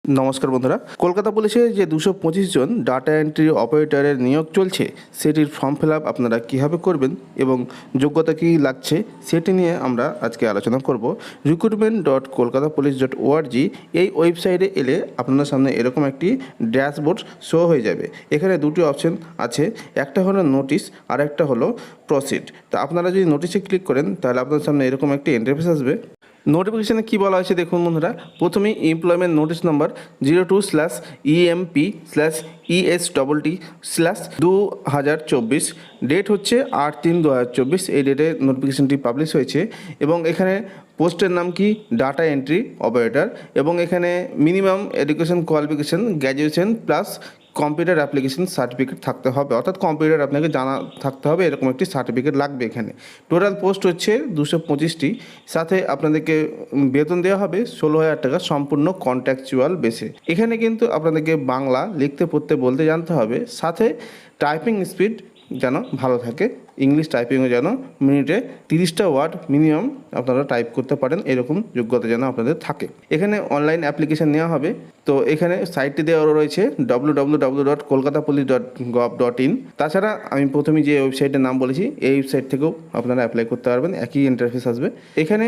নমস্কার বন্ধুরা, কলকাতা পুলিশে যে 225 জন ডাটা এন্ট্রি অপারেটরের নিয়োগ চলছে সেটির ফর্ম ফিল আপ আপনারা কীভাবে করবেন এবং যোগ্যতা কী লাগছে সেটি নিয়ে আমরা আজকে আলোচনা করব। recruitment.kolkatapolice.org এই ওয়েবসাইটে এলে আপনার সামনে এরকম একটি ড্যাশবোর্ড শো হয়ে যাবে। এখানে দুটি অপশন আছে, একটা হলো নোটিশ আর একটা হলো প্রসিড। তো আপনারা যদি নোটিশে ক্লিক করেন তাহলে আপনার সামনে এরকম একটি ইন্টারফেস আসবে। নোটিফিকেশানে কী বলা হয়েছে দেখুন বন্ধুরা, প্রথমেই employment notice number 02/EMP/ESTT/2024, date হচ্ছে 8/3/2024। এই ডেটে নোটিফিকেশানটি পাবলিশ হয়েছে এবং এখানে পোস্টের নাম কি ডাটা এন্ট্রি অপারেটর এবং এখানে minimum education qualification graduation plus computer application certificate থাকতে হবে, অর্থাৎ কম্পিউটার আপনাকে জানা থাকতে হবে, এরকম একটি সার্টিফিকেট লাগবে। এখানে টোটাল পোস্ট হচ্ছে 225টি, সাথে আপনাদেরকে বেতন দেওয়া হবে 16,000 টাকা সম্পূর্ণ কন্ট্রাকচুয়াল বেসে। এখানে কিন্তু আপনাদেরকে বাংলা লিখতে পড়তে বলতে জানতে হবে, সাথে টাইপিং স্পিড যেন ভালো থাকে, ইংলিশ টাইপিংও যেন মিনিটে 30টা ওয়ার্ড মিনিমাম আপনারা টাইপ করতে পারেন, এরকম যোগ্যতা যেন আপনাদের থাকে। এখানে অনলাইন অ্যাপ্লিকেশান নেওয়া হবে। তো এখানে সাইটটি দেওয়া রয়েছে www.kolkatapolice.gov.in। তাছাড়া আমি প্রথমে যে ওয়েবসাইটের নাম বলেছি এই ওয়েবসাইট থেকেও আপনারা অ্যাপ্লাই করতে পারবেন, একই ইন্টারফেস আসবে। এখানে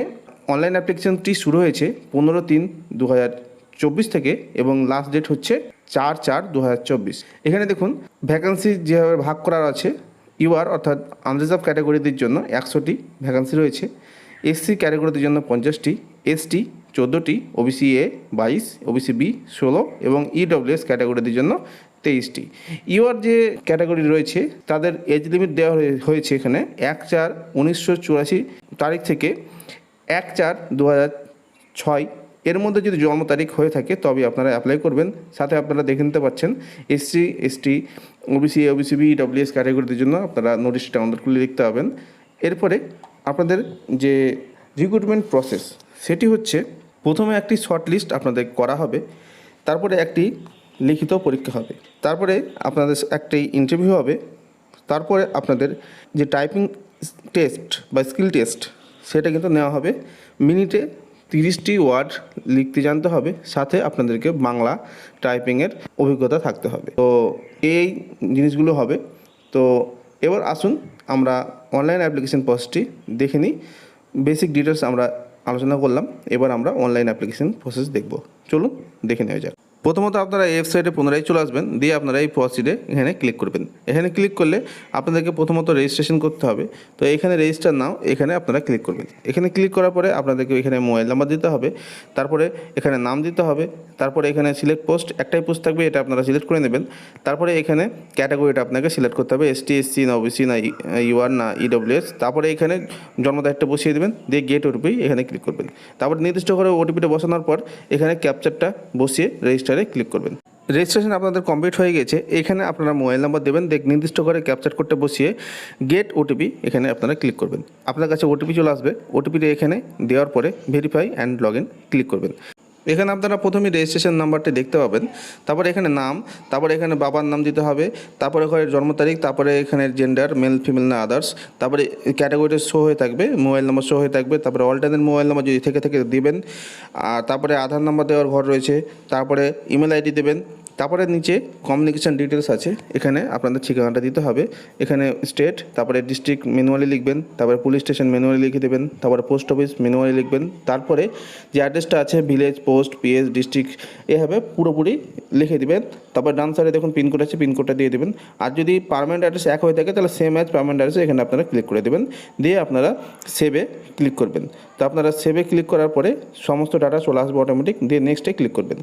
অনলাইন অ্যাপ্লিকেশানটি শুরু হয়েছে 15/3/2024 থেকে এবং লাস্ট ডেট হচ্ছে 4/4/2024। এখানে দেখুন ভ্যাকান্সি যেভাবে ভাগ করা আছে, ইউআর অর্থাৎ আনরিজার্ভ ক্যাটাগরিদের জন্য 100টি ভ্যাকান্সি রয়েছে, এসসি ক্যাটাগরিদের জন্য 50টি, এসটি 14টি, ওবিসি এ 22, ওবিসি বি 16 এবং ইডব্লিউএস ক্যাটাগরিদের জন্য 23টি। ইউআর যে ক্যাটাগরি রয়েছে তাদের এজ লিমিট দেওয়া হয়েছে এখানে 1/4/1984 তারিখ থেকে 1/4/2006 এর মধ্যে যদি জন্ম তারিখ হয়ে থাকে তবে আপনারা অ্যাপ্লাই করবেন। সাথে আপনারা দেখে নিতে পাচ্ছেন SC, ST, OBC A, OBC B, EWS ক্যাটাগরিদের জন্য আপনারা নোটিশটা ডাউনলোড করে লিখতে হবেন। এরপরে আপনাদের যে রিক্রুটমেন্ট প্রসেস সেটি হচ্ছে, প্রথমে একটি শর্ট লিস্ট আপনাদের করা হবে, তারপরে একটি লিখিত পরীক্ষা হবে, তারপরে আপনাদের একটি ইন্টারভিউ হবে, তারপরে আপনাদের যে টাইপিং টেস্ট বা স্কিল টেস্ট সেটা কিন্তু নেওয়া হবে। মিনিটে 30টি ওয়ার্ড লিখতে জানতে হবে, সাথে আপনাদেরকে বাংলা টাইপিংয়ের অভিজ্ঞতা থাকতে হবে। তো এই জিনিসগুলো হবে। তো এবার আসুন আমরা অনলাইন অ্যাপ্লিকেশন প্রসেসটি দেখে নিই। বেসিক ডিটেলস আমরা আলোচনা করলাম, এবার আমরা অনলাইন অ্যাপ্লিকেশন প্রসেস দেখব। চলুন দেখে নেওয়া যাক। প্রথমত আপনারা ওয়েবসাইটে পুনরায় চলে আসবেন, দিয়ে আপনারা এই প্রসিডে এখানে ক্লিক করবেন। এখানে ক্লিক করলে আপনাদেরকে প্রথমত রেজিস্ট্রেশন করতে হবে। তো এখানে রেজিস্টার নাও, এখানে আপনারা ক্লিক করবেন। এখানে ক্লিক করার পরে আপনাদেরকে এখানে মোবাইল নাম্বার দিতে হবে, তারপরে এখানে নাম দিতে হবে, তারপরে এখানে সিলেক্ট পোস্ট, একটাই পোস্ট থাকবে, এটা আপনারা সিলেক্ট করে নেবেন। তারপরে এখানে ক্যাটাগরিটা আপনাকে সিলেক্ট করতে হবে, এসটি, এসসি না ওবিসি না ইউআর না ইডব্লিউএস। তারপরে এখানে জন্ম তারিখটা বসিয়ে দেবেন, দিয়ে গেট ওটিপি এখানে ক্লিক করবেন। তারপর নির্দিষ্ট করে ওটিপিটা বসানোর পর এখানে ক্যাপচারটা বসিয়ে রেজিস্টারে ক্লিক করবেন। রেজিস্ট্রেশন আপনাদের কমপ্লিট হয়ে গেছে। এখানে আপনারা মোবাইল নাম্বার দেবেন, নির্দিষ্ট করে ক্যাপচার কোডটা বসিয়ে গেট ওটিপি এখানে আপনারা ক্লিক করবেন। আপনার কাছে ওটিপি চলে আসবে, ওটিপিটা এখানে দেওয়ার পরে verify and log in click করবেন। এখানে আপনারা প্রথমে রেজিস্ট্রেশন নাম্বারটি দেখতে পাবেন, তারপরে এখানে নাম, তারপরে এখানে বাবার নাম দিতে হবে, তারপরে এখানে জন্ম তারিখ, তারপরে এখানে জেন্ডার মেল ফিমেল না আদার্স, তারপরে ক্যাটাগরিটা শো হয়ে থাকবে, মোবাইল নাম্বার শো হয়ে থাকবে, তারপরে অল্টারনেট মোবাইল নাম্বার যদি থেকে দিবেন, আর তারপরে আধার নাম্বার দেওয়ার ঘর রয়েছে, তারপরে ইমেল আইডি দেবেন, তারপরে নিচে কমিউনিকেশান ডিটেলস আছে, এখানে আপনাদের ঠিকানাটা দিতে হবে, এখানে স্টেট, তারপরে ডিস্ট্রিক্ট ম্যানুয়ালি লিখবেন, তারপরে পুলিশ স্টেশন ম্যানুয়ালি লিখে দেবেন, তারপরে পোস্ট অফিস ম্যানুয়ালি লিখবেন, তারপরে যে অ্যাড্রেসটা আছে ভিলেজ, পোস্ট, পিএস, ডিস্ট্রিক্ট এভাবে পুরোপুরি লিখে দেবেন। তারপর ডান সাইডে দেখুন পিনকোড আছে, পিনকোডটা দিয়ে দেবেন। আর যদি পার্মানেন্ট অ্যাড্রেস এক হয়ে থাকে তাহলে সেম অ্যাজ পার্মানেন্ট অ্যাড্রেস এখানে আপনারা ক্লিক করে দেবেন, দিয়ে আপনারা সেভে ক্লিক করবেন। তো আপনারা সেভে ক্লিক করার পরে সমস্ত ডাটা চলে আসবে অটোমেটিক, দিয়ে নেক্সটে ক্লিক করবেন।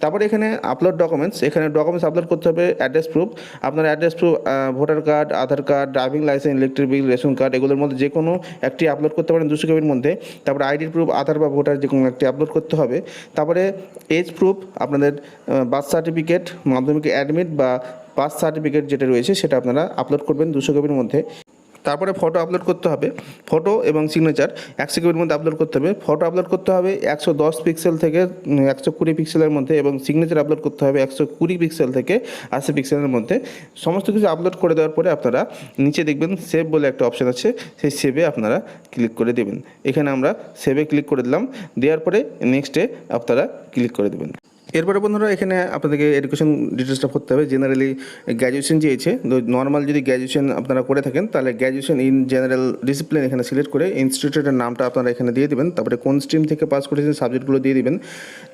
তারপরে এখানে আপলোড ডকুমেন্টস, এখানে ডকুমেন্টস আপলোড করতে হবে অ্যাড্রেস প্রুফ, আপনার address proof voter card, Aadhaar card, driving licence, electric bill, ration card, এগুলোর মধ্যে যে কোনো একটি আপলোড করতে পারেন 200 কেবির মধ্যে। তারপরে আইডি প্রুফ, আধার বা ভোটার যে কোনো একটি আপলোড করতে হবে। তারপরে এজ প্রুফ, আপনাদের বার্থ সার্টিফিকেট, মাধ্যমিক অ্যাডমিট বা পাস সার্টিফিকেট যেটা রয়েছে সেটা আপনারা আপলোড করবেন 200 কেবির মধ্যে। তারপরে ফটো আপলোড করতে হবে, ফটো এবং সিগনেচার 100 কেবির মধ্যে আপলোড করতে হবে। ফটো আপলোড করতে হবে 110 পিক্সেল থেকে 120 পিক্সেলের মধ্যে, এবং সিগনেচার আপলোড করতে হবে 120 পিক্সেল থেকে 80 পিক্সেলের মধ্যে। সমস্ত কিছু আপলোড করে দেওয়ার পরে আপনারা নিচে দেখবেন সেভ বলে একটা অপশান আছে, সেই সেভে আপনারা ক্লিক করে দেবেন। এখানে আমরা সেভে ক্লিক করে দিলাম, দেওয়ার পরে নেক্সটে আপনারা ক্লিক করে দেবেন। এরপরে বন্ধুরা এখানে আপনাদেরকে এডুকেশন ডিটেলসটা করতে হবে। জেনারেলি গ্র্যাজুয়েশন চেয়েছে, তো নর্মাল যদি গ্র্যাজুয়েশন আপনারা করে থাকেন তাহলে গ্র্যাজুয়েশন ইন জেনারেল ডিসিপ্লিন এখানে সিলেক্ট করে ইনস্টিটিউটের নামটা আপনারা এখানে দিয়ে দেবেন, তারপরে কোন স্ট্রিম থেকে পাস করেছেন সাবজেক্টগুলো দিয়ে দিবেন,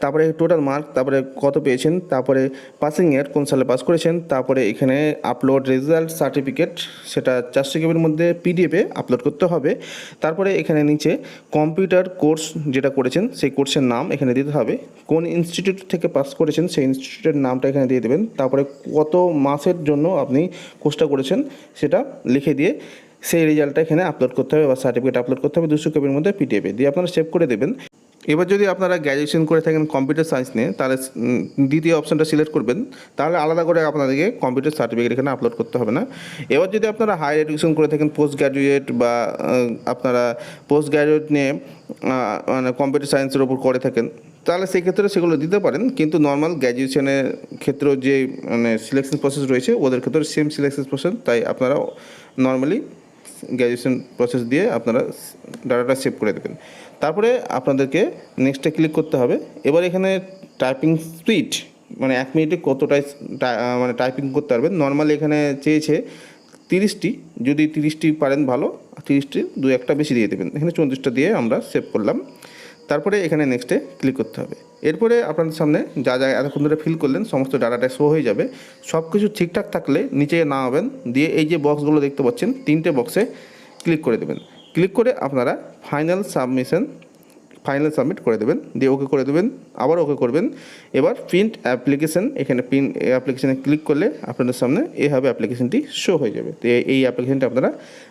তারপরে টোটাল মার্ক, তারপরে কত পেয়েছেন, তারপরে পাসিং ইয়ার কোন সালে পাস করেছেন, তারপরে এখানে আপলোড রেজাল্ট সার্টিফিকেট, সেটা 400 কেবির মধ্যে পিডিএফে আপলোড করতে হবে। তারপরে এখানে নিচে কম্পিউটার কোর্স যেটা করেছেন সেই কোর্সের নাম এখানে দিতে হবে, কোন ইনস্টিটিউট থেকে পাস করেছেন সেই ইনস্টিটিউটের নামটা এখানে দিয়ে দেবেন, তারপরে কত মাসের জন্য আপনি কোর্সটা করেছেন সেটা লিখে দিয়ে সেই রেজাল্টটা এখানে আপলোড করতে হবে বা সার্টিফিকেট আপলোড করতে হবে 200 কেবির মধ্যে পিডিএফে দিয়ে আপনারা সেভ করে দেবেন। এবার যদি আপনারা গ্র্যাজুয়েশন করে থাকেন কম্পিউটার সায়েন্স নিয়ে তাহলে দ্বিতীয় অপশানটা সিলেক্ট করবেন, তাহলে আলাদা করে আপনাদেরকে কম্পিউটার সার্টিফিকেট এখানে আপলোড করতে হবে না। এবার যদি আপনারা হায়ার এডুকেশন করে থাকেন পোস্ট গ্র্যাজুয়েট বা আপনারা পোস্ট গ্র্যাজুয়েট নিয়ে মানে কম্পিউটার সায়েন্সের ওপর করে থাকেন তাহলে সেই ক্ষেত্রে সেগুলো দিতে পারেন, কিন্তু নর্মাল গ্র্যাজুয়েশনের ক্ষেত্রেও যে মানে সিলেকশন প্রসেস রয়েছে ওদের ক্ষেত্রে সেম সিলেকশন প্রসেস, তাই আপনারা নর্মালি গ্র্যাজুয়েশন প্রসেস দিয়ে আপনারা ডাটাটা সেভ করে দেবেন। তারপরে আপনাদেরকে নেক্সটে ক্লিক করতে হবে। এবার এখানে টাইপিং স্পিড মানে 1 মিনিটে কতটাই মানে টাইপিং করতে পারবেন, নর্মালি এখানে চেয়েছে 30টি, যদি 30টি পারেন ভালো, 30টি 2-1টা বেশি দিয়ে দেবেন, এখানে 34টা দিয়ে আমরা সেভ করলাম। তারপরে এখানে নেক্সটে ক্লিক করতে হবে। এরপরে আপনাদের সামনে যা যা এতক্ষণ ধরে ফিল করলেন সমস্ত ডাটাটা শো হয়ে যাবে। সব কিছু ঠিকঠাক থাকলে নিচে নামাবেন, দিয়ে এই যে বক্সগুলো দেখতে পাচ্ছেন 3টে বক্সে ক্লিক করে দেবেন। ক্লিক করে আপনারা ফাইনাল সাবমিট করে দেবেন, দিয়ে ওকে করে দেবেন, আবার ওকে করবেন। এবার প্রিন্ট অ্যাপ্লিকেশন, এখানে প্রিন্ট অ্যাপ্লিকেশানে ক্লিক করলে আপনাদের সামনে এইভাবে অ্যাপ্লিকেশনটি শো হয়ে যাবে। তো এই অ্যাপ্লিকেশনটা আপনারা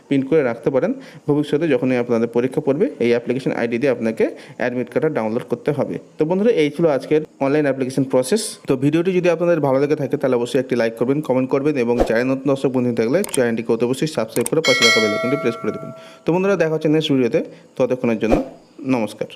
প্রিন্ট করে রাখতে পারেন, ভবিষ্যতে যখনই আপনাদের পরীক্ষা পড়বে এই অ্যাপ্লিকেশন আইডি দিয়ে আপনাকে অ্যাডমিট কার্ডটা ডাউনলোড করতে হবে। তো বন্ধুরা এই ছিল আজকের অনলাইন অ্যাপ্লিকেশন প্রসেস। তো ভিডিওটি যদি আপনাদের ভালো লেগে থাকে তাহলে অবশ্যই একটি লাইক করবেন, কমেন্ট করবেন এবং চ্যানেল নতুন দর্শক বন্ধু থাকলে চ্যানেলটিকে অবশ্যই সাবস্ক্রাইব করে পাশে রাখা বেল আইকনটি প্রেস করে দেবেন। তো বন্ধুরা দেখা হচ্ছে নেক্সট ভিডিওতে, ততক্ষণের জন্য নমস্কার।